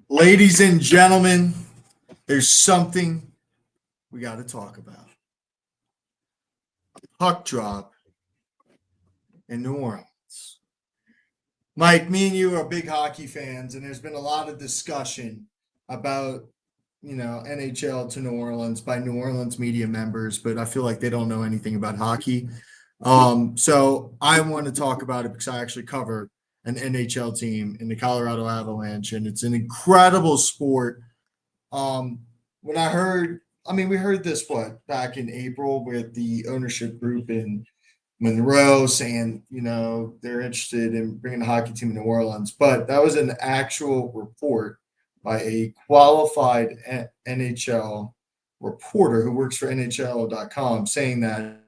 Ladies and gentlemen, there's something we got to talk about. Puck drop in New Orleans. Mike, me and you are big hockey fans, and there's been a lot of discussion about, NHL to New Orleans by New Orleans media members, but I feel like they don't know anything about hockey. So I want to talk about it because I actually cover an NHL team in the Colorado Avalanche, and it's an incredible sport. When we heard this back in April with the ownership group in Monroe saying, they're interested in bringing a hockey team to New Orleans, but that was an actual report by a qualified NHL reporter who works for NHL.com saying that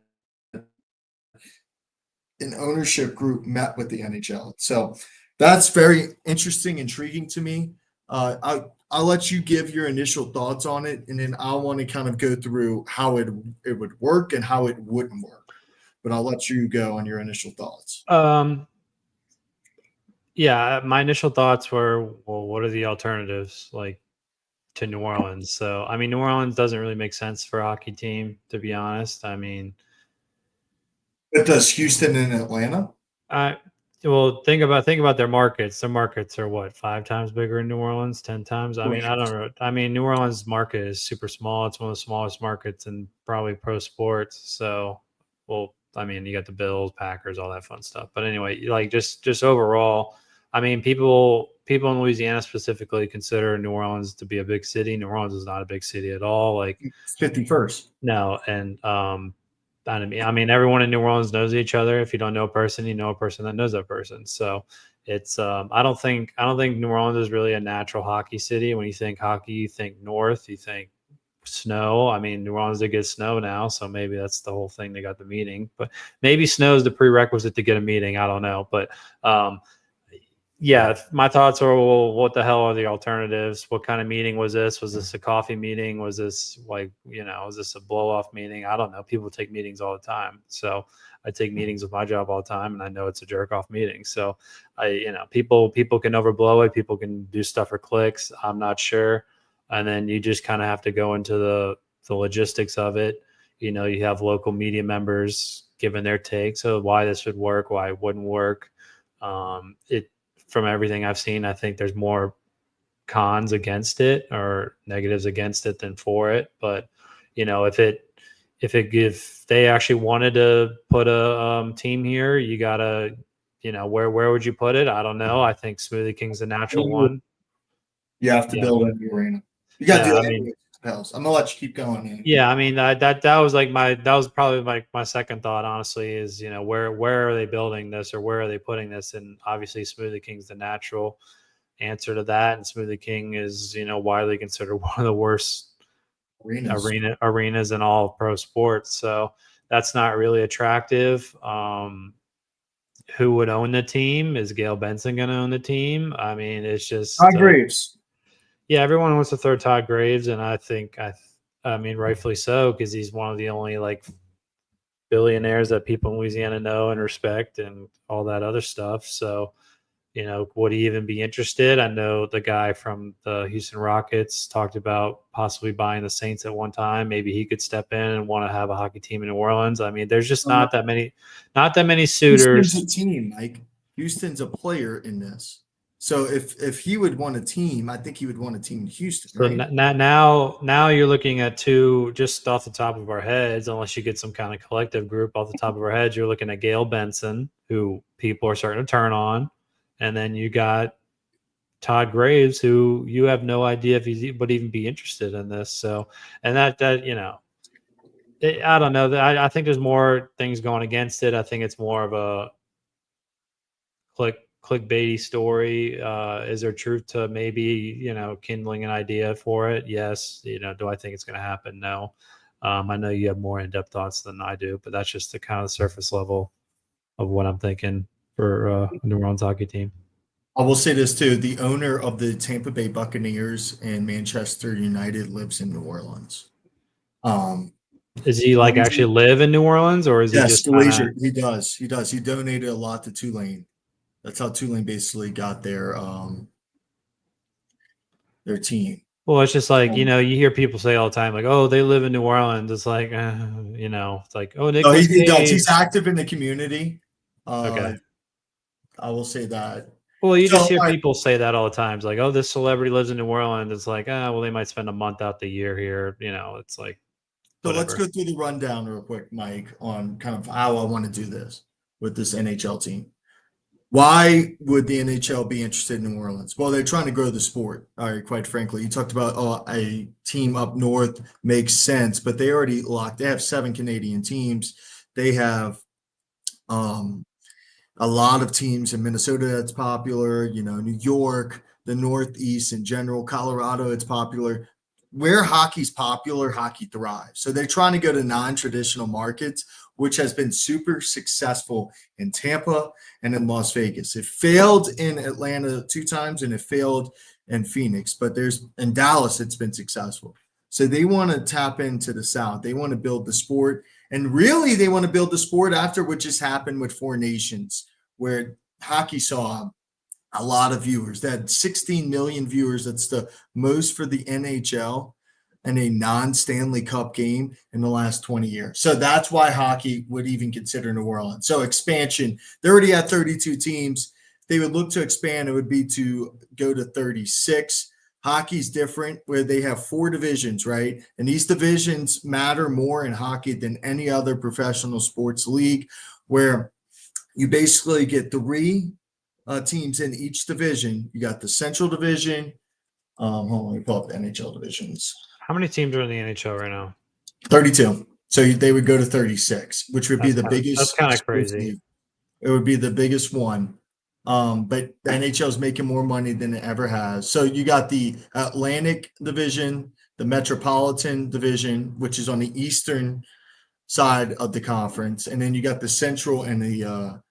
an ownership group met with the NHL. So that's very interesting, intriguing to me. I'll let you give your initial thoughts on it, and then I want to kind of go through how it would work and how it wouldn't work. But I'll let you go on your initial thoughts. Yeah, my initial thoughts were, well, what are the alternatives like to New Orleans? So, I mean, New Orleans doesn't really make sense for a hockey team, to be honest. I mean, But does Houston and Atlanta? Well, think about their markets. Their markets are what, 5 times bigger in New Orleans, 10 times. I mean, I don't know. I mean, New Orleans market is super small. It's one of the smallest markets in probably pro sports. So, well, I mean, you got the Bills, Packers, all that fun stuff. But anyway, like just overall, I mean, people in Louisiana specifically consider New Orleans to be a big city. New Orleans is not a big city at all. Like it's 51st. No, and I mean, everyone in New Orleans knows each other. If you don't know a person, you know a person that knows that person. So it's I don't think New Orleans is really a natural hockey city. When you think hockey, you think north, you think snow. I mean, New Orleans did get snow now, so maybe that's the whole thing. They got the meeting, but maybe snow is the prerequisite to get a meeting. I don't know, but yeah, my thoughts are, well, what the hell are the alternatives? What kind of meeting was this? Was this a coffee meeting? Was this was this a blow off meeting? I don't know. People take meetings all the time. So I take meetings with my job all the time, and I know it's a jerk off meeting. So people can overblow it. People can do stuff for clicks. I'm not sure. And then you just kind of have to go into the logistics of it. You have local media members giving their take. So why this would work, why it wouldn't work. From everything I've seen, I think there's more cons against it or negatives against it than for it. But if they actually wanted to put a team here, you gotta, where would you put it? I don't know. I think Smoothie King's the natural one. You have to build a new arena. You got to do that. I'm gonna let you keep going. Man. Yeah, I mean that was that was probably like my second thought. Honestly, is where are they building this or where are they putting this? And obviously, Smoothie King's the natural answer to that. And Smoothie King is widely considered one of the worst arenas in all of pro sports. So that's not really attractive. Who would own the team? Is Gayle Benson going to own the team? I mean, it's just Todd Graves. Yeah, everyone wants to throw Todd Graves, and I mean, rightfully so, because he's one of the only billionaires that people in Louisiana know and respect, and all that other stuff. So, would he even be interested? I know the guy from the Houston Rockets talked about possibly buying the Saints at one time. Maybe he could step in and want to have a hockey team in New Orleans. I mean, there's just not that many suitors. Houston's a team, Mike. Houston's a player in this. So if he would want a team, I think he would want a team in Houston. So right? now you're looking at two, just off the top of our heads, unless you get some kind of collective group off the top of our heads, you're looking at Gayle Benson, who people are starting to turn on. And then you got Todd Graves, who you have no idea if he would even be interested in this. So, and I don't know. I think there's more things going against it. I think it's more of a clickbaity story. Is there truth to maybe kindling an idea for it? Yes. Do I think it's going to happen? No. I know you have more in-depth thoughts than I do, but that's just the kind of surface level of what I'm thinking for a New Orleans hockey team. I will say this too: the owner of the Tampa Bay Buccaneers and Manchester United lives in New Orleans. Is he actually live in New Orleans, or is he just leisure? He does. He does. He donated a lot to Tulane. That's how Tulane basically got their their team. Well, it's just like, you hear people say all the time, like, oh, they live in New Orleans. It's like, it's like, oh, No, Nicholas he does. Cage. He's active in the community. Okay. I will say that. Well, you So, just hear all right, people say that all the time. It's like, oh, this celebrity lives in New Orleans. It's like, well, they might spend a month out the year here. It's like, so let's whatever. go through the rundown real quick, Mike, on kind of how I want to do this with this NHL team. Why would the NHL be interested in New Orleans? Well, they're trying to grow the sport. All right, quite frankly, you talked about a team up north makes sense, but they already locked. They have 7 Canadian teams. They have a lot of teams in Minnesota that's popular. New York, the Northeast in general, Colorado, it's popular. Where hockey's popular, hockey thrives. So they're trying to go to non-traditional markets, which has been super successful in Tampa and in Las Vegas. It failed in Atlanta 2 times and it failed in Phoenix, but in Dallas, it's been successful. So they want to tap into the South. They want to build the sport. And really, they want to build the sport after what just happened with Four Nations, where hockey saw a lot of viewers. That had 16 million viewers. That's the most for the NHL and a non-Stanley Cup game in the last 20 years. So that's why hockey would even consider New Orleans. So expansion, they already had 32 teams. If they would look to expand, it would be to go to 36. Hockey's different where they have 4 divisions, right? And these divisions matter more in hockey than any other professional sports league, where you basically get 3 teams in each division. You got the Central Division. Hold on, let me pull up the NHL divisions. How many teams are in the NHL right now? 32. So they would go to 36, which would be the biggest. That's kind of crazy. It would be the biggest one. But the NHL is making more money than it ever has. So you got the Atlantic Division, the Metropolitan Division, which is on the eastern side of the conference, and then you got the Central and the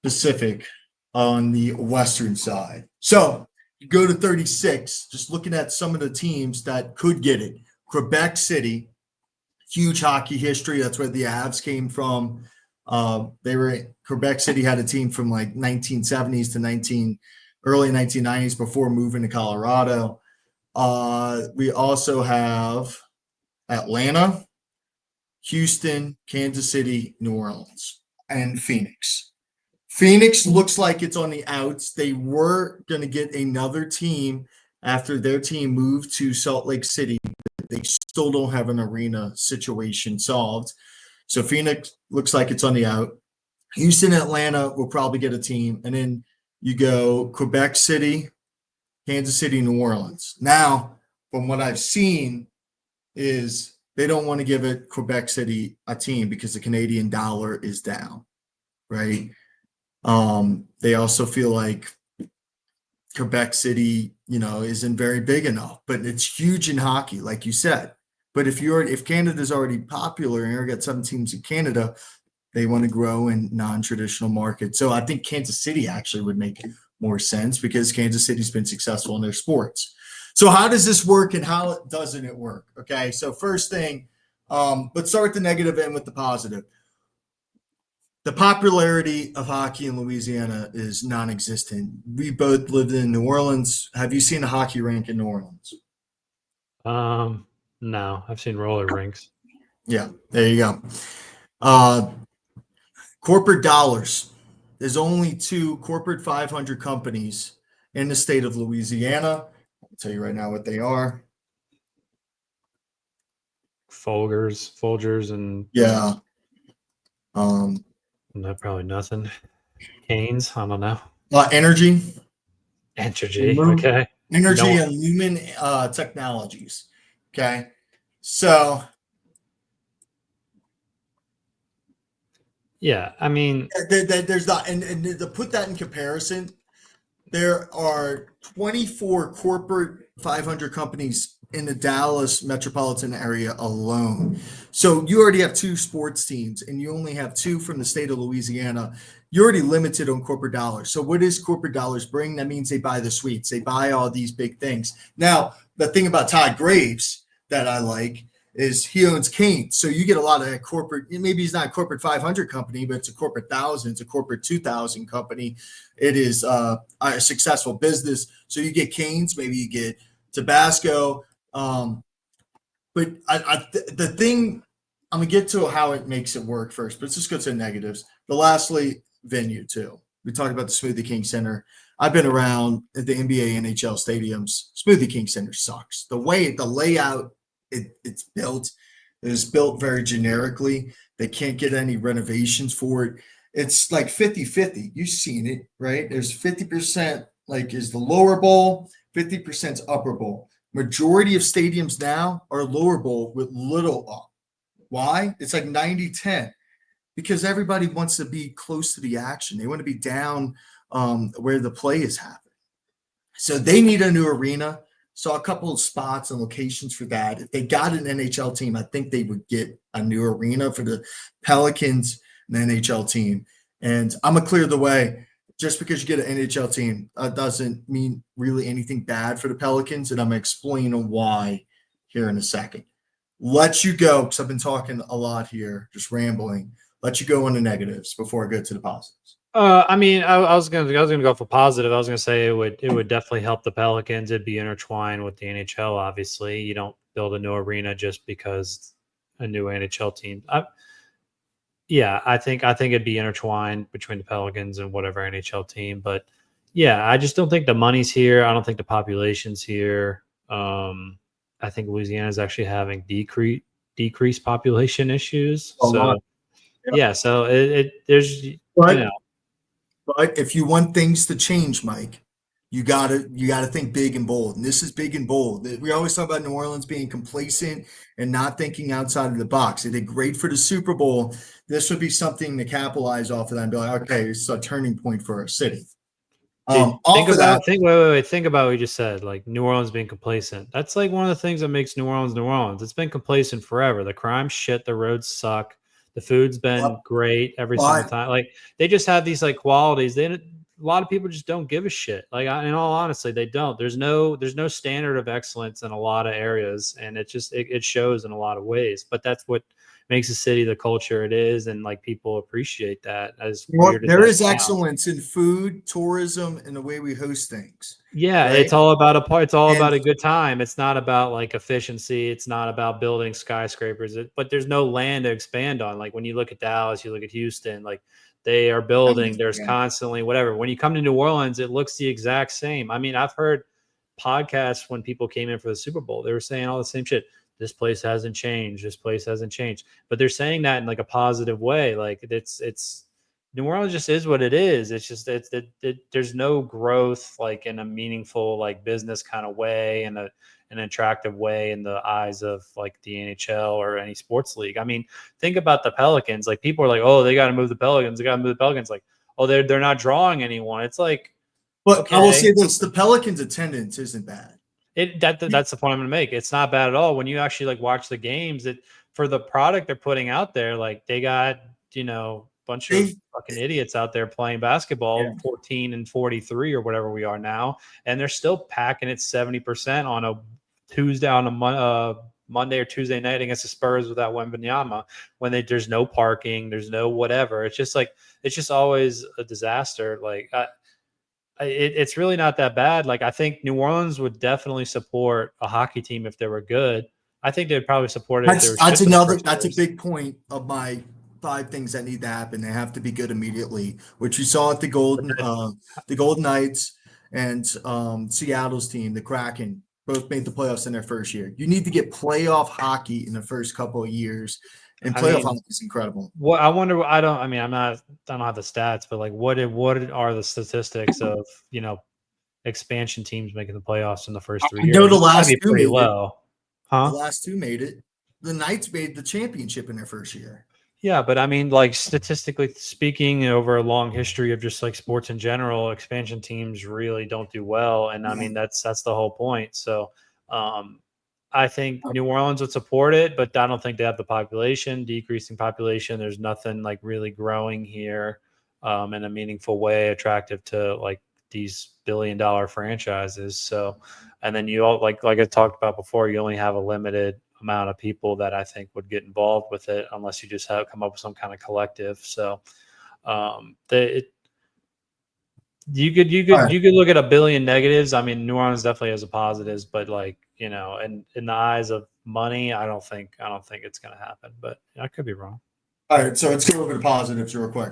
Pacific on the western side. So you go to 36, just looking at some of the teams that could get it. Quebec City, huge hockey history. That's where the Avs came from. Quebec City had a team from like 1970s to early 1990s before moving to Colorado. We also have Atlanta, Houston, Kansas City, New Orleans, and Phoenix. Phoenix looks like it's on the outs. They were going to get another team after their team moved to Salt Lake City. They still don't have an arena situation solved. So Phoenix looks like it's on the out. Houston, Atlanta will probably get a team. And then you go Quebec City, Kansas City, New Orleans. Now, from what I've seen is they don't want to give it Quebec City a team because the Canadian dollar is down, right? They also feel like Quebec City, isn't very big enough, but it's huge in hockey, like you said. But if Canada's already popular and you got 7 teams in Canada, they want to grow in non-traditional markets. So I think Kansas City actually would make more sense because Kansas City's been successful in their sports. So how does this work and how doesn't it work? Okay, so first thing, let's start with the negative and with the positive. The popularity of hockey in Louisiana is non-existent. We both lived in New Orleans. Have you seen a hockey rink in New Orleans? No, I've seen roller rinks. Yeah, there you go. Corporate dollars. There's only 2 corporate 500 companies in the state of Louisiana. I'll tell you right now what they are. Folgers, and Yeah. no, probably nothing. Canes, I don't know. Energy. Okay. Energy and Lumen Technologies. Okay. So yeah, I mean, there's not, and to put that in comparison, there are 24 corporate 500 companies in the Dallas metropolitan area alone. So you already have 2 sports teams and you only have 2 from the state of Louisiana. You're already limited on corporate dollars. So what does corporate dollars bring? That means they buy the suites. They buy all these big things. Now, the thing about Todd Graves that I like is he owns Canes. So you get a lot of that corporate, maybe he's not a corporate 500 company, but it's a corporate 1,000, it's a corporate 2,000 company. It is a successful business. So you get Canes, maybe you get Tabasco. But the thing, I'm gonna get to how it makes it work first. But let's just go to the negatives. The lastly, venue too. We talked about the Smoothie King Center. I've been around at the NBA, NHL stadiums. Smoothie King Center sucks. The layout it's built is built very generically. They can't get any renovations for it. It's like 50-50. You've seen it, right? There's 50% like is the lower bowl, 50% upper bowl. Majority of stadiums now are lower bowl with little up. Why? It's like 90-10 because everybody wants to be close to the action. They want to be down where the play is happening. So they need a new arena. Saw a couple of spots and locations for that. If they got an NHL team, I think they would get a new arena for the Pelicans and the NHL team. And I'm going to clear the way. Just because you get an NHL team doesn't mean really anything bad for the Pelicans. And I'm going to explain why here in a second. Let you go, because I've been talking a lot here, just rambling. Let you go on the negatives before I go to the positives. I mean, I was gonna go for positive. I was gonna say it would definitely help the Pelicans. It'd be intertwined with the NHL. Obviously, you don't build a new arena just because a new NHL team. I think it'd be intertwined between the Pelicans and whatever NHL team. But yeah, I just don't think the money's here. I don't think the population's here. I think Louisiana is actually having decreased population issues. So there's But if you want things to change, Mike, you gotta think big and bold. And this is big and bold. We always talk about New Orleans being complacent and not thinking outside of the box. They did great for the Super Bowl. This would be something to capitalize off of that and be like, okay, it's a turning point for our city. Think about what you just said. Like New Orleans being complacent. That's like one of the things that makes New Orleans New Orleans. It's been complacent forever. The crime shit, the roads suck. The food's been great every single time. Like they just have these like qualities. A lot of people just don't give a shit. Like in all honesty, they don't. There's no standard of excellence in a lot of areas, and it shows in a lot of ways. But that's what makes a city the culture it is, and like people appreciate that. There is excellence in food, tourism, and the way we host things. Yeah, right? It's all about about a good time. It's not about like efficiency. It's not about building skyscrapers. But there's no land to expand on. Like when you look at Dallas, you look at Houston, like they are building. There's constantly whatever. When you come to New Orleans, it looks the exact same. I mean, I've heard podcasts when people came in for the Super Bowl. They were saying all the same shit. This place hasn't changed. This place hasn't changed. But they're saying that in like a positive way. Like it's New Orleans just is what it is. It's just there's no growth like in a meaningful like business kind of way and an attractive way in the eyes of like the NHL or any sports league. I mean, think about the Pelicans. Like people are like, oh, they got to move the Pelicans. They got to move the Pelicans. Like, oh, they're not drawing anyone. It's like, but okay. I will say this: the Pelicans' attendance isn't bad. That's the point I'm going to make. It's not bad at all. When you actually like watch the games, for the product they're putting out there, like they got bunch of fucking idiots out there playing basketball, 14 and 43 or whatever we are now, and they're still packing it 70% on a Tuesday, on a Monday or Tuesday night against the Spurs without Wembanyama, when there's no parking, there's no whatever. It's just always a disaster. Like it's really not that bad. Like I think New Orleans would definitely support a hockey team if they were good. I think they'd probably support it. That's a big point of my 5 things that need to happen. They have to be good immediately, which we saw at the Golden Knights and Seattle's team, the Kraken, both made the playoffs in their first year. You need to get playoff hockey in the first couple of years, and playoff hockey is incredible. What I wonder, I don't have the stats, but like what are the statistics of expansion teams making the playoffs in the first 3 years? I know the last 2 pretty low. Huh? The last 2 made it. The Knights made the championship in their first year. Yeah, but I mean, like statistically speaking, over a long history of just like sports in general, expansion teams really don't do well, and I mean that's the whole point. So, I think New Orleans would support it, but I don't think they have the population, decreasing population. There's nothing like really growing here in a meaningful way, attractive to like these billion-dollar franchises. So, and then you all like I talked about before, you only have a limited amount of people that I think would get involved with it unless you just come up with some kind of collective. So You could look at a billion negatives. I mean, New Orleans definitely has a positives, but like, you know, and in the eyes of money, I don't think it's going to happen. But I could be wrong. All right, so let's go over the positives real quick.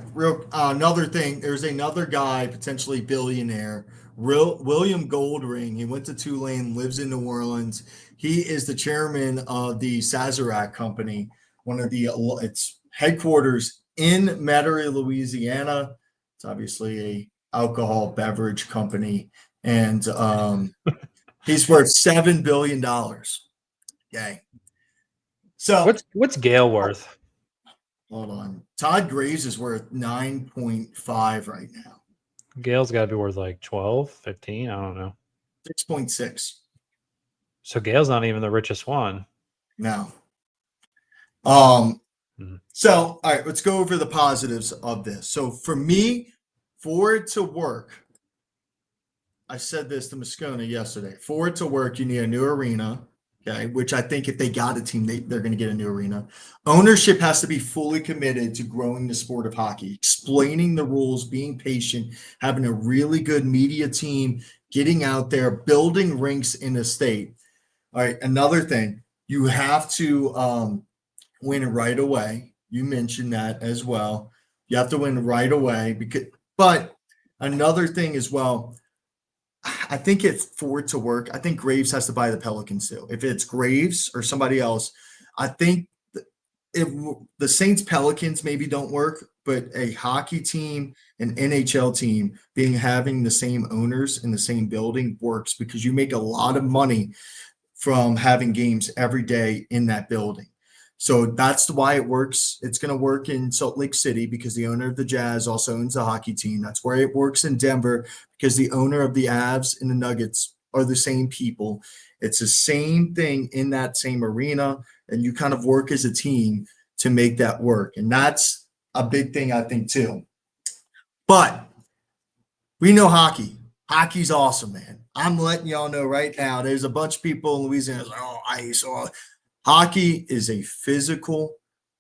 Another thing, there's another guy, potentially billionaire, William Goldring. He went to Tulane, lives in New Orleans. He is the chairman of the Sazerac Company, one of its headquarters in Metairie, Louisiana. It's obviously a alcohol beverage company, and he's worth $7 billion. Okay, so What's Gayle worth? hold on. Todd Graves is worth 9.5 right now. Gayle's got to be worth like 12, 15. I don't know. 6.6 So Gayle's not even the richest one. now. Mhm. So, all right, let's go over the positives of this. So, for me, for it to work, I said this to Moscona yesterday. For it to work, you need a new arena, okay? Which I think if they got a team, they're going to get a new arena. Ownership has to be fully committed to growing the sport of hockey, explaining the rules, being patient, having a really good media team, getting out there, building rinks in the state. All right, another thing, you have to win right away. You mentioned that as well. You have to win right away but another thing as well, I think for it to work, I think Graves has to buy the Pelicans too. If it's Graves or somebody else, I think if the Saints Pelicans maybe don't work, but a hockey team, an NHL team having the same owners in the same building works because you make a lot of money from having games every day in that building. So that's why it works. It's going to work in Salt Lake City because the owner of the Jazz also owns a hockey team. That's where it works in Denver because the owner of the Avs and the Nuggets are the same people. It's the same thing in that same arena, and you kind of work as a team to make that work. And that's a big thing, I think, too. But we know hockey. Hockey's awesome, man. I'm letting y'all know right now. There's a bunch of people in Louisiana like, oh, ice. Oh. Hockey is a physical,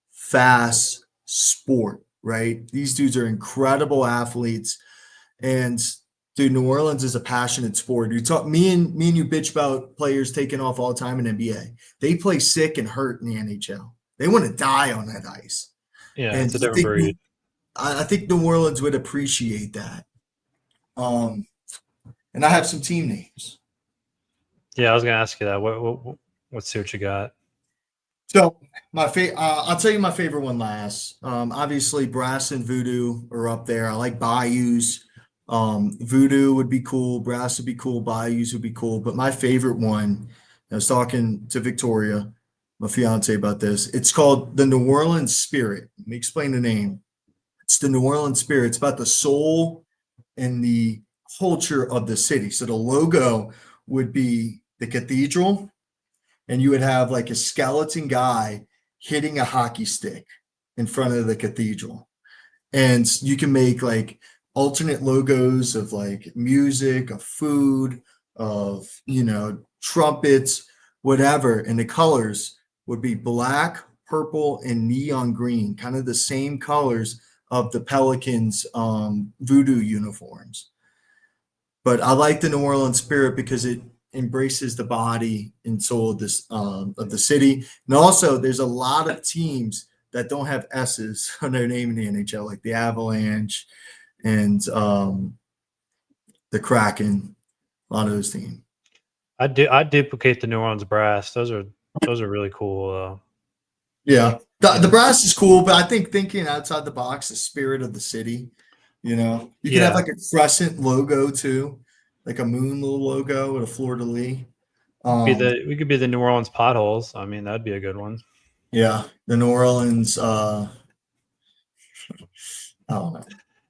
fast sport, right? These dudes are incredible athletes, and dude, New Orleans is a passionate sport. You talk me and you bitch about players taking off all the time in NBA. They play sick and hurt in the NHL. They want to die on that ice, Yeah, and it's a different breed. I think New Orleans would appreciate that. And I have some team names. Yeah, I was gonna ask you that. Let's see what you got. So I'll tell you my favorite one last. Obviously, Brass and Voodoo are up there. I like Bayous. Voodoo would be cool. Brass would be cool. Bayous would be cool. But my favorite one, I was talking to Victoria, my fiance, about this. It's called the New Orleans Spirit. Let me explain the name. It's the New Orleans Spirit. It's about the soul and the culture of the city. So the logo would be the cathedral, and you would have like a skeleton guy hitting a hockey stick in front of the cathedral. And you can make like alternate logos of like music, of food, of, trumpets, whatever. And the colors would be black, purple, and neon green, kind of the same colors of the Pelicans voodoo uniforms. But I like the New Orleans Spirit because it embraces the body and soul of this of the city. And also, there's a lot of teams that don't have S's on their name in the NHL, like the Avalanche and the Kraken. A lot of those teams. I duplicate the New Orleans Brass. Those are really cool. Yeah, the Brass is cool, but I think thinking outside the box, the spirit of the city. You can have like a crescent logo too, like a moon little logo with a fleur de lis. We could be the New Orleans potholes. I mean, that'd be a good one. Yeah, the New Orleans. I don't know.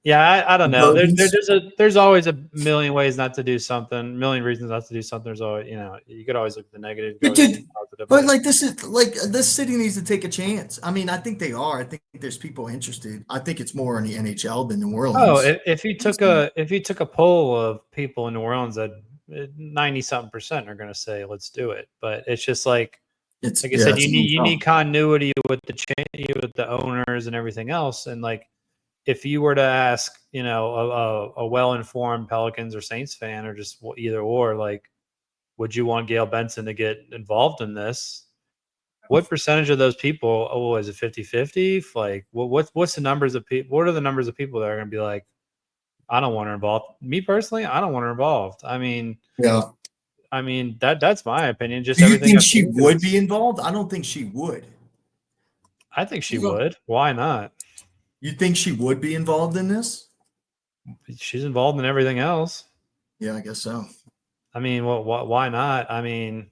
Yeah, I don't know. Bourbons. There's always a million ways not to do something, a million reasons not to do something. There's always, you could always look at the negative, But go dude, positive. but like this city needs to take a chance. I mean, I think they are. I think there's people interested. I think it's more in the NHL than New Oh, Orleans. if you took a poll of people in New Orleans, that 90-something% are going to say let's do it. But it's just like I said, it's you need continuity with the owners and everything else, and like if you were to ask, a well-informed Pelicans or Saints fan, or just either or, like, would you want Gayle Benson to get involved in this? What percentage of those people? Oh, is it 50-50? Like, what's the numbers of people? What are the numbers of people that are going to be like, I don't want her involved? Me personally, I don't want her involved. I mean, Yeah. That's my opinion. Just Do you everything think I've she seen, would be involved? I don't think she would. I think she You don't- would. Why not? You think she would be involved in this? She's involved in everything else. Yeah, I guess so. I mean, why not? I mean,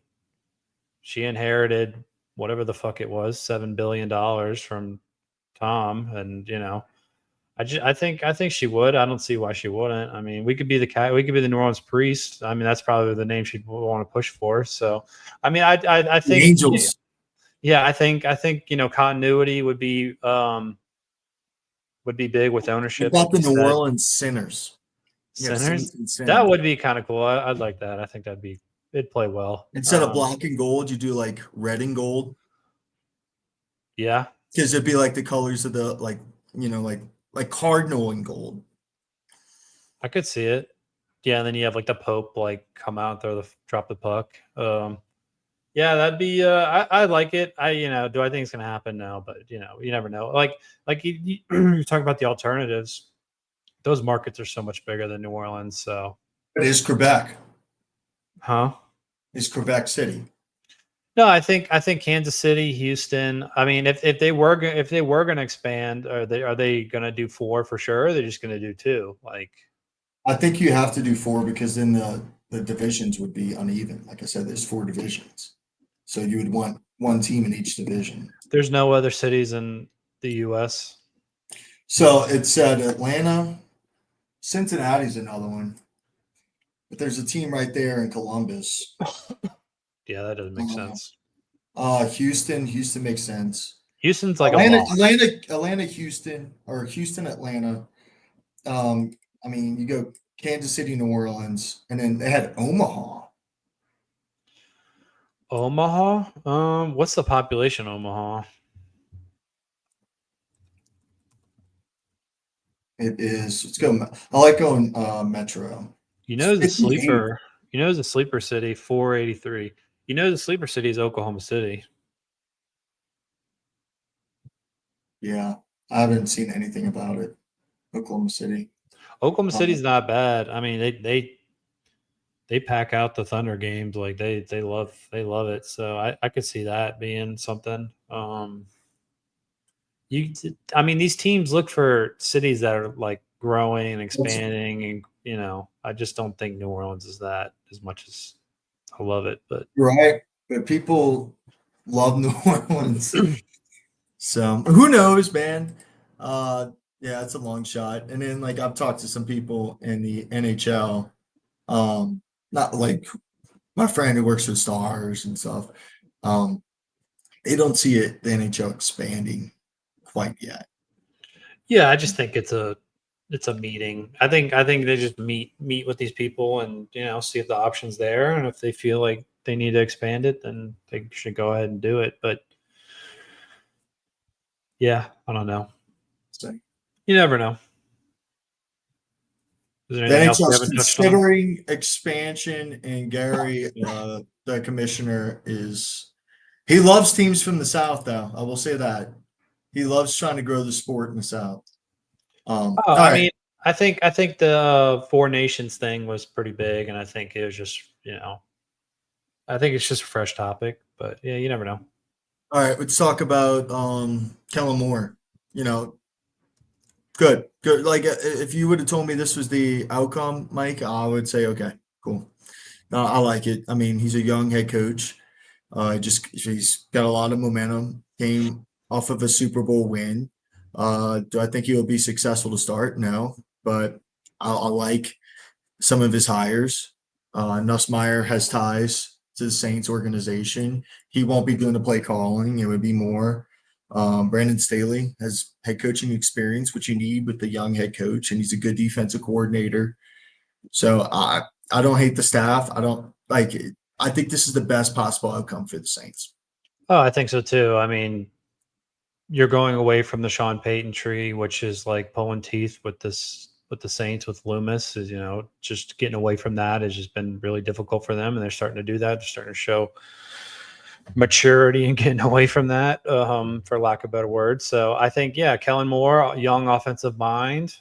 she inherited whatever the fuck it was, $7 billion from Tom, and I think she would. I don't see why she wouldn't. I mean, we could be the New Orleans Priest. I mean, that's probably the name she'd want to push for. So, I mean, I The think Angels. yeah, I think continuity would be big with What ownership, about like the you New said. Orleans Sinners? You have Sinners, Saints and that Sinners. would be kind of cool. I'd like that. I think it'd play well. Instead of black and gold, you do like red and gold. Yeah, Because it'd be like the colors of the like cardinal and gold. I could see it. Yeah, and then you have like the Pope like come out, drop the puck. Yeah, that'd be. I like it. Do I think it's gonna happen? No, but you never know. Like you talk about the alternatives. Those markets are so much bigger than New Orleans. So, It is Quebec. huh? It's Quebec City. No, I think Kansas City, Houston. I mean, if they were going to expand, are they going to do 4 for sure? Or are they just going to do 2? Like, I think you have to do 4 because then the divisions would be uneven. Like I said, there's 4 divisions. So you would want one team in each division. there's no other cities in the U.S. So it said Atlanta, Cincinnati's another one. But there's a team right there in Columbus. Yeah, that doesn't make sense. Houston makes sense. Houston's like a loss. Atlanta, Houston, or Houston, Atlanta. I mean, you go Kansas City, New Orleans, and then they had Omaha. Omaha. What's the population of Omaha? It is. Let's go. I like going Metro. The 58. sleeper. The sleeper city, 483. The sleeper city is Oklahoma City. Yeah, I haven't seen anything about it. Oklahoma City. Oklahoma City's not bad. I mean, they pack out the Thunder games, like they love it. So I could see that being something. I mean, these teams look for cities that are like growing and expanding, and I just don't think New Orleans is that, as much as I love it. But Right, but people love New Orleans. So who knows, man? Yeah, it's a long shot. And then like I've talked to some people in the NHL, not like my friend who works for Stars and stuff. They don't see it the NHL expanding quite yet. yeah, I just think it's a meeting. I think they just meet with these people and see if the option's there, and if they feel like they need to expand it, then they should go ahead and do it. But yeah, I don't know. So You never know. Is there the anything else we NHL's haven't touched on? considering expansion, and Gary, the commissioner, he loves teams from the South, though. I will say that he loves trying to grow the sport in the South. I mean, I think the Four Nations thing was pretty big, and I think it was just I think it's just a fresh topic, but yeah, you never know. All right, let's talk about Kellen Moore. Good. Like if you would have told me this was the outcome, Mike, I would say okay, cool. I like it. I mean, he's a young head coach. He's got a lot of momentum. Came off of a Super Bowl win. Do I think he will be successful to start? No, but I like some of his hires. Nussmeier has ties to the Saints organization. He won't be doing the play calling. It would be more. Brandon Staley has head coaching experience, which you need with the young head coach, and he's a good defensive coordinator. So I don't hate the staff. I don't like it. I think this is the best possible outcome for the Saints. Oh, I think so too. I mean, you're going away from the Sean Payton tree, which is like pulling teeth with the Saints with Loomis. Is just getting away from that has just been really difficult for them, and they're starting to do that. They're starting to show maturity and getting away from that, for lack of a better word. So I think, Kellen Moore, young offensive mind.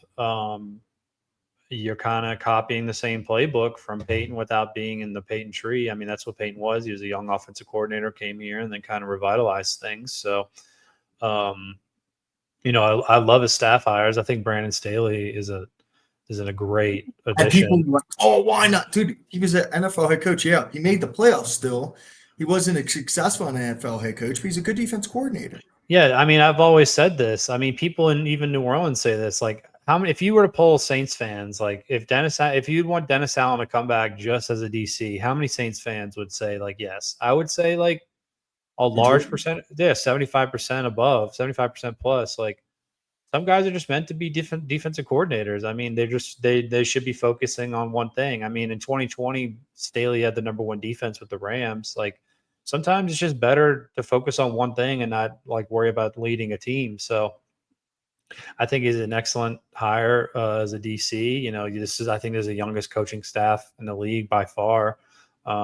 You're kind of copying the same playbook from Peyton without being in the Peyton tree. I mean, that's what Peyton was. He was a young offensive coordinator, came here and then kind of revitalized things. So, I love his staff hires. I think Brandon Staley is a great And people addition. were like, oh, why not? Dude, he was an NFL head coach. Yeah, he made the playoffs still. He wasn't a successful NFL head coach, but he's a good defense coordinator. Yeah, I mean, I've always said this. I mean, people in even New Orleans say this. Like, if you were to poll Saints fans, like if you'd want Dennis Allen to come back just as a DC, how many Saints fans would say like yes? I would say like a large percent, 75% above, 75% plus. Like, some guys are just meant to be different defensive coordinators. I mean, they should be focusing on one thing. I mean, in 2020, Staley had the number one defense with the Rams. Like, sometimes it's just better to focus on one thing and not like worry about leading a team. So I think he's an excellent hire as a DC. I think there's the youngest coaching staff in the league by far.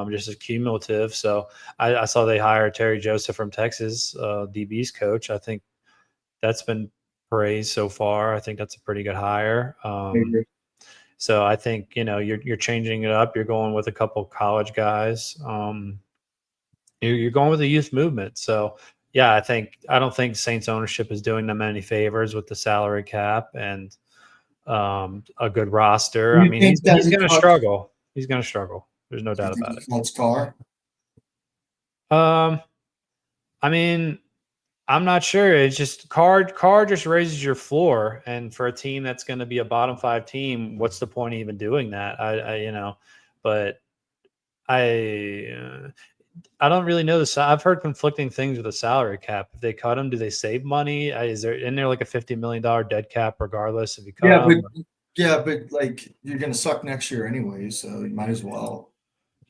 Just as cumulative. So I saw they hired Terry Joseph from Texas, DB's coach. I think that's been praised so far. I think that's a pretty good hire. So I think you're changing it up. You're going with a couple college guys. You're going with the youth movement. So I don't think Saints ownership is doing them any favors with the salary cap and a good roster. I mean, he's going to struggle. He's going to struggle. There's no doubt about it. That's Carr. I mean, I'm not sure. It's just Carr just raises your floor, and for a team that's going to be a bottom 5 team, what's the point of even doing that? But I don't really know this. I've heard conflicting things with the salary cap. If they cut him, do they save money? Is there like a $50 million dead cap regardless if you cut him? But like you're going to suck next year anyway, so you might as well.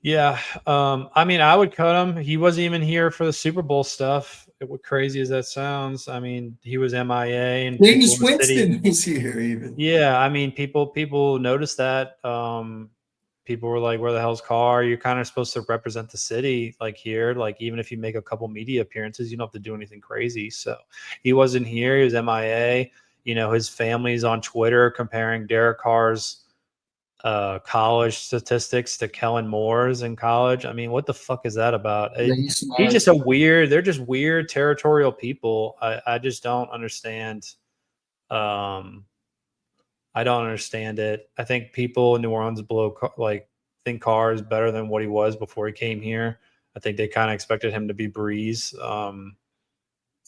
Yeah. I mean, I would cut him. He wasn't even here for the Super Bowl stuff. Crazy as that sounds. I mean, he was MIA and James Winston was here even. Yeah. I mean, people noticed that. People were like, where the hell's Carr? You're kind of supposed to represent the city like here. Like, even if you make a couple media appearances, you don't have to do anything crazy. So he wasn't here. He was MIA. His family's on Twitter comparing Derek Carr's college statistics to Kellen Moore's in college. I mean, what the fuck is that about? He's just they're just weird territorial people. I just don't understand. I don't understand it. I think people in New Orleans think Carr is better than what he was before he came here. I think they kind of expected him to be Breeze.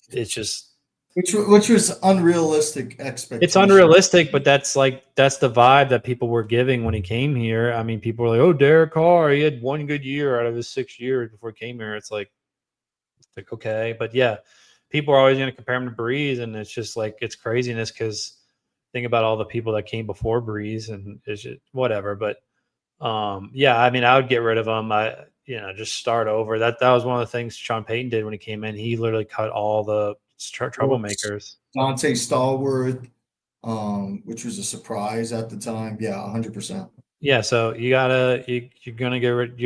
It's just which was unrealistic expectation. It's unrealistic, but that's the vibe that people were giving when he came here. I mean, people were like, "Oh, Derek Carr, he had one good year out of his 6 years before he came here." It's like okay, but people are always going to compare him to Breeze, and it's just like it's craziness because think about all the people that came before Breeze, and it's just whatever. But I mean, I would get rid of him. Just start over. That was one of the things Sean Payton did when he came in. He literally cut all the troublemakers. Dante Stallworth, which was a surprise at the time. Yeah, 100%. Yeah, so you're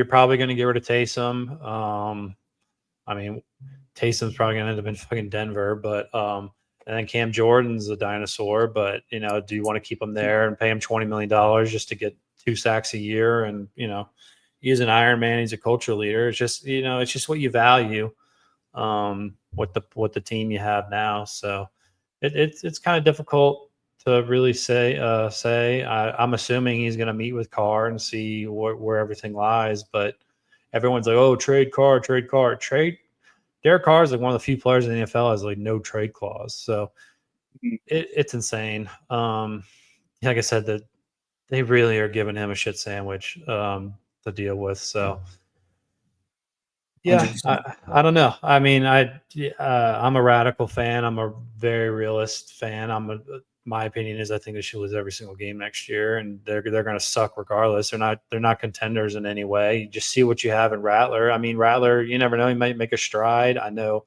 probably gonna get rid of Taysom. I mean, Taysom's probably gonna end up in fucking Denver, but and then Cam Jordan's a dinosaur. But do you want to keep him there and pay him $20 million just to get 2 sacks a year? And he's an Iron Man. He's a culture leader. It's just it's just what you value. What the team you have now. So it's kind of difficult to really say. I'm assuming he's going to meet with Carr and see where everything lies. But everyone's like, "Oh, trade Carr, trade Carr, trade." Derek Carr is like one of the few players in the NFL has like no trade clause. So it's insane. Like I said, that they really are giving him a shit sandwich to deal with. So. Yeah, I don't know. I mean, I'm a radical fan. I'm a very realist fan. My opinion is I think they should lose every single game next year, and they're going to suck regardless. They're not contenders in any way. You just see what you have in Rattler. I mean, Rattler, you never know. He might make a stride. I know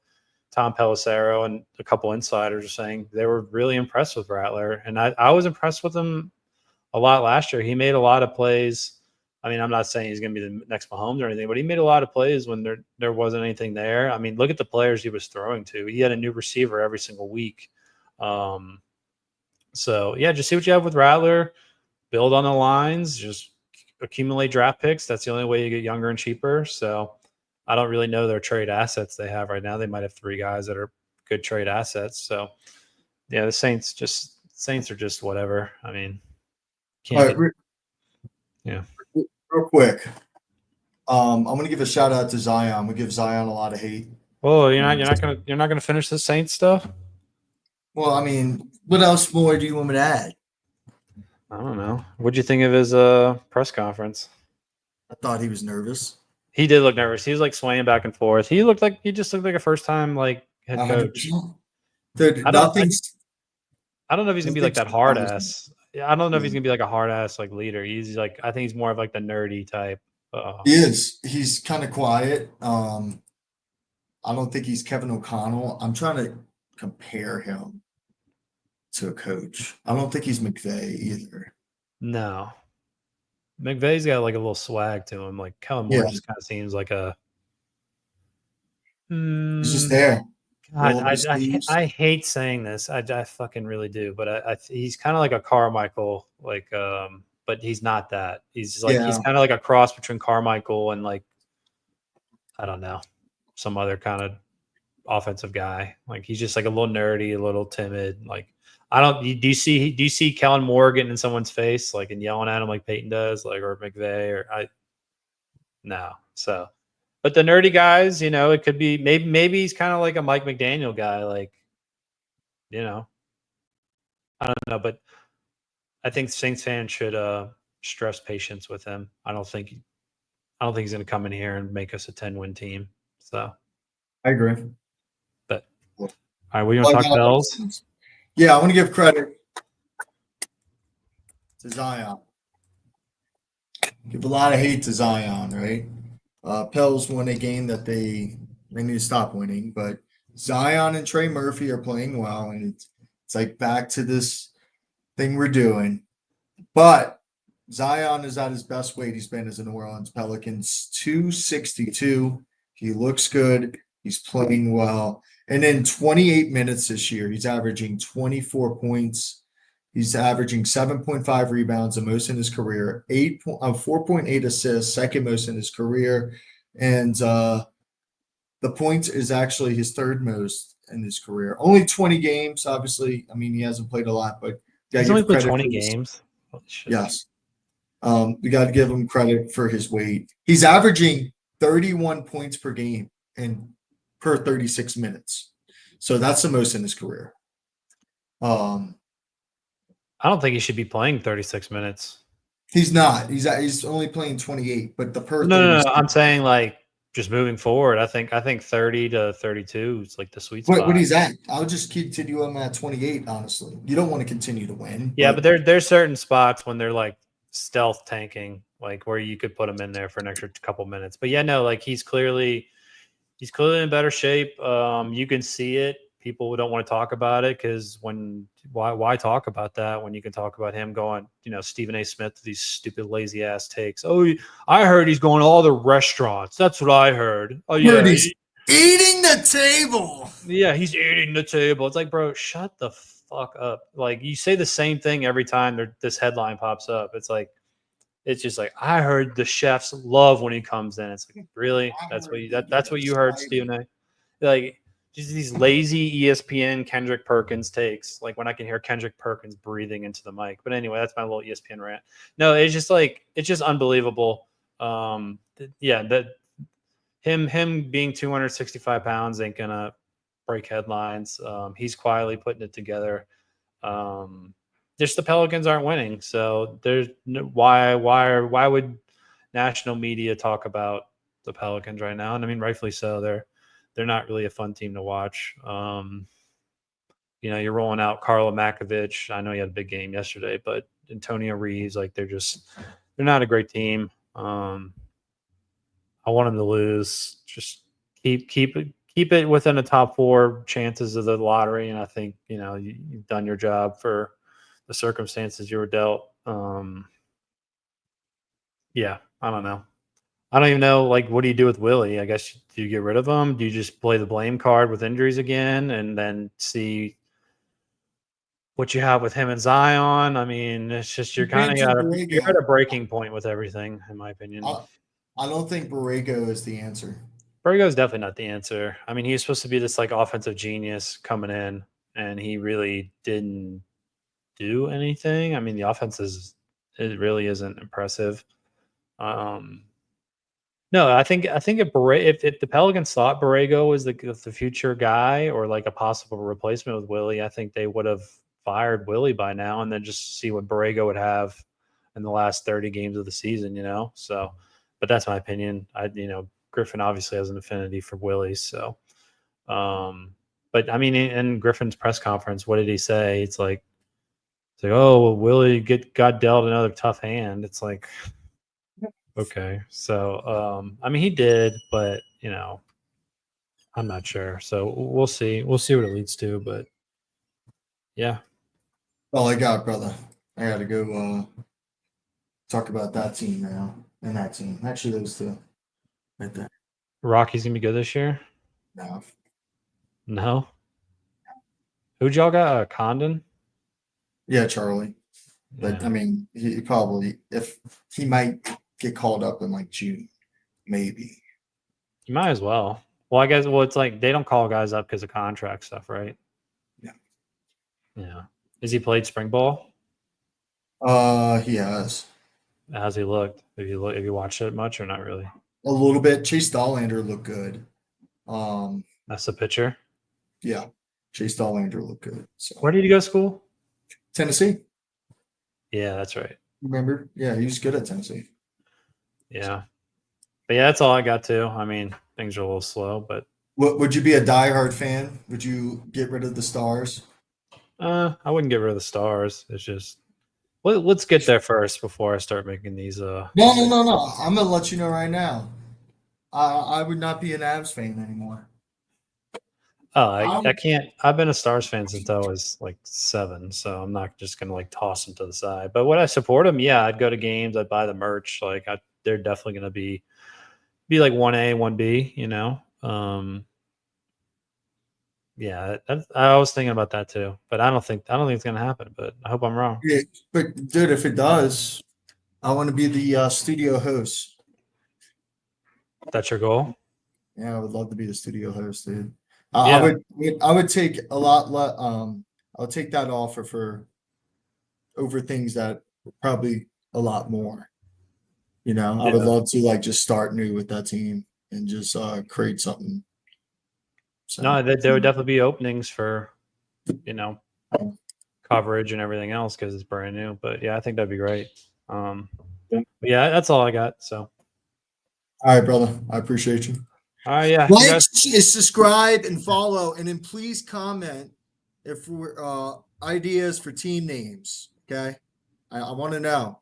Tom Pelissero and a couple insiders are saying they were really impressed with Rattler. And I was impressed with him a lot last year. He made a lot of plays. I mean, I'm not saying he's going to be the next Mahomes or anything, but he made a lot of plays when there wasn't anything there. I mean, look at the players he was throwing to. He had a new receiver every single week. So, yeah, just see what you have with Rattler. Build on the lines. Just accumulate draft picks. That's the only way you get younger and cheaper. So, I don't really know their trade assets they have right now. They might have 3 guys that are good trade assets. So, yeah, the Saints are just whatever. I mean, can't All right, yeah. Real quick. I'm gonna give a shout out to Zion. We give Zion a lot of hate. Oh, you're not gonna finish the Saints stuff? Well, I mean, what else more do you want me to add? I don't know. What'd you think of his press conference? I thought he was nervous. He did look nervous. He was like swaying back and forth. He just looked like a first time like head coach. 100%. Dude, I don't know if he's gonna be like that nothing's hard promising. ass. I don't know if he's Yeah. gonna be like a hard ass like leader. He's like, I think he's more of like the nerdy type. He is. He's kind of quiet. I don't think he's Kevin O'Connell. I'm trying to compare him to a coach. I don't think he's McVay either. No, McVay's got like a little swag to him. Like Kellen Moore Yeah. just kind of seems like a. He's just there. God, I hate saying this. I fucking really do. But he's kind of like a Carmichael, like but he's not that. He's like he's kind of like a cross between Carmichael and like I don't know, some other kind of offensive guy. Like he's just like a little nerdy, a little timid. Like I don't. Do you see Kellen Moore getting in someone's face like and yelling at him like Peyton does, like or McVay or no. So. But the nerdy guys, you know, it could be maybe he's kind of like a Mike McDaniel guy, like, you know, I don't know, but I think Saints fans should stress patience with him. I don't think he's going to come in here and make us a 10-win team. So I agree. But all right, we want to talk Bells? Yeah, I want to give credit to Zion. Give a lot of hate to Zion, right? Pels won a game that they need to stop winning, but Zion and Trey Murphy are playing well, and it's like back to this thing we're doing. But Zion is at his best weight he's been as a New Orleans Pelicans, 262. He looks good. He's playing well. And in 28 minutes this year, he's averaging 24 points. He's averaging 7.5 rebounds, the most in his career, 4.8 assists, second most in his career. And the points is actually his third most in his career. Only 20 games, obviously. I mean, he hasn't played a lot, but he's only played 20 games. Yes. We got to give him credit for his weight. He's averaging 31 points per game and per 36 minutes. So that's the most in his career. I don't think he should be playing 36 minutes. He's not. He's only playing 28, but the per No, I'm saying like just moving forward. I think 30 to 32 is like the sweet spot. What he's at. I'll just continue him at 28, honestly. You don't want to continue to win. Yeah, but there's certain spots when they're like stealth tanking, like where you could put him in there for an extra couple minutes. But yeah, no, like he's clearly in better shape. You can see it. People don't want to talk about it because why talk about that when you can talk about him going, you know, Stephen A. Smith, these stupid lazy ass takes. Oh, I heard he's going to all the restaurants. That's what I heard. Oh yeah, he's eating the table. Yeah, he's eating the table. It's like, bro, shut the fuck up. Like you say the same thing every time this headline pops up. It's just like I heard the chefs love when he comes in. It's like, really? That's what you heard, Stephen A. Like just these lazy ESPN Kendrick Perkins takes, like when I can hear Kendrick Perkins breathing into the mic. But anyway, that's my little ESPN rant. No, it's just unbelievable. That him being 265 pounds ain't gonna break headlines. He's quietly putting it together. Just the Pelicans aren't winning, so there's why would national media talk about the Pelicans right now? And I mean, rightfully so. They're not really a fun team to watch. You know, you're rolling out Carla Makovich. I know he had a big game yesterday, but Antonio Reeves, like they're not a great team. I want them to lose. Just keep keep it within the top 4 chances of the lottery, and I think you've done your job for the circumstances you were dealt. Yeah, I don't know. I don't even know. Like, what do you do with Willie? I guess do you get rid of him? Do you just play the blame card with injuries again, and then see what you have with him and Zion? I mean, it's just you're at a breaking point with everything, in my opinion. I don't think Borrego is the answer. Borrego is definitely not the answer. I mean, he's supposed to be this like offensive genius coming in, and he really didn't do anything. I mean, the offense it really isn't impressive. No, I think if the Pelicans thought Borrego was the future guy or like a possible replacement with Willie, I think they would have fired Willie by now and then just see what Borrego would have in the last 30 games of the season, So, but that's my opinion. Griffin obviously has an affinity for Willie, so. But I mean, in Griffin's press conference, what did he say? It's like, oh, well, Willie got dealt another tough hand. It's like. Okay. So, I mean, he did, but, I'm not sure. So we'll see. We'll see what it leads to, but yeah. All I got, brother. I got to go talk about that team now and that team. Actually, those two right there. Rocky's going to be good this year? No. No? Who'd y'all got? Condon? Yeah, Charlie. But, Yeah. I mean, he probably, if he might get called up in like June, maybe. You might as well. Well, I guess, it's like they don't call guys up because of contract stuff, right? Yeah. Yeah. Has he played spring ball? He has. How's he looked? Have you watched it much or not really? A little bit. Chase Dollander looked good. That's the pitcher? Yeah. Chase Dollander looked good. So Where did he go to school? Tennessee. Yeah, that's right. Remember? Yeah, he was good at Tennessee. Yeah. But yeah, that's all I got too. I mean, things are a little slow, but Would you be a diehard fan? Would you get rid of the Stars? I wouldn't get rid of the Stars. It's just let's get there first before I start making these. No. I'm gonna let you know right now. I would not be an Avs fan anymore. Oh, I can't. I've been a Stars fan since I was like 7, so I'm not just gonna like toss them to the side. But would I support them? Yeah, I'd go to games. I'd buy the merch. Like they're definitely gonna be like 1A, 1B. Yeah, I was thinking about that too, but I don't think it's gonna happen. But I hope I'm wrong. Yeah, but dude, if it does, I want to be the studio host. That's your goal? Yeah, I would love to be the studio host, dude. Yeah. I would take a lot. I'll take that offer for over things that probably a lot more. I would love to like just start new with that team and just create something. So, No, there would definitely be openings for, coverage and everything else because it's brand new. But yeah, I think that'd be great. But yeah, that's all I got. So, all right, brother, I appreciate you. All right, yeah. Like, subscribe, and follow, and then please comment if we're ideas for team names. Okay, I want to know.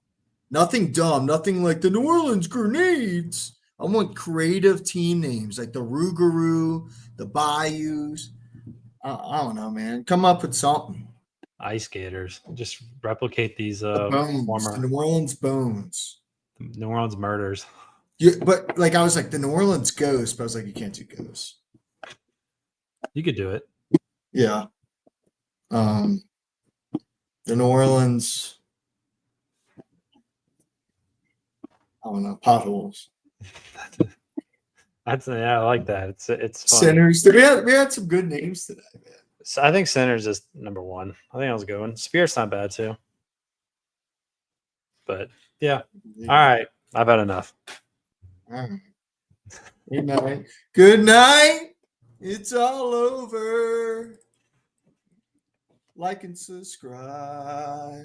Nothing dumb, nothing like the New Orleans Grenades. I want creative team names like the Rougarou, the Bayous. I don't know, man. Come up with something. Ice skaters. Just replicate these The New Orleans Bones. New Orleans Murders. Yeah, but like I was like the New Orleans Ghost, but I was like, you can't do Ghosts. You could do it. Yeah. The New Orleans, I don't know, potholes. I like that. It's fun. Sinners. We had some good names today, man. So I think Sinners is number 1. I think that was a good one. Spirit's not bad too. But yeah. All right. I've had enough. All right. Good night. Good night. It's all over. Like and subscribe.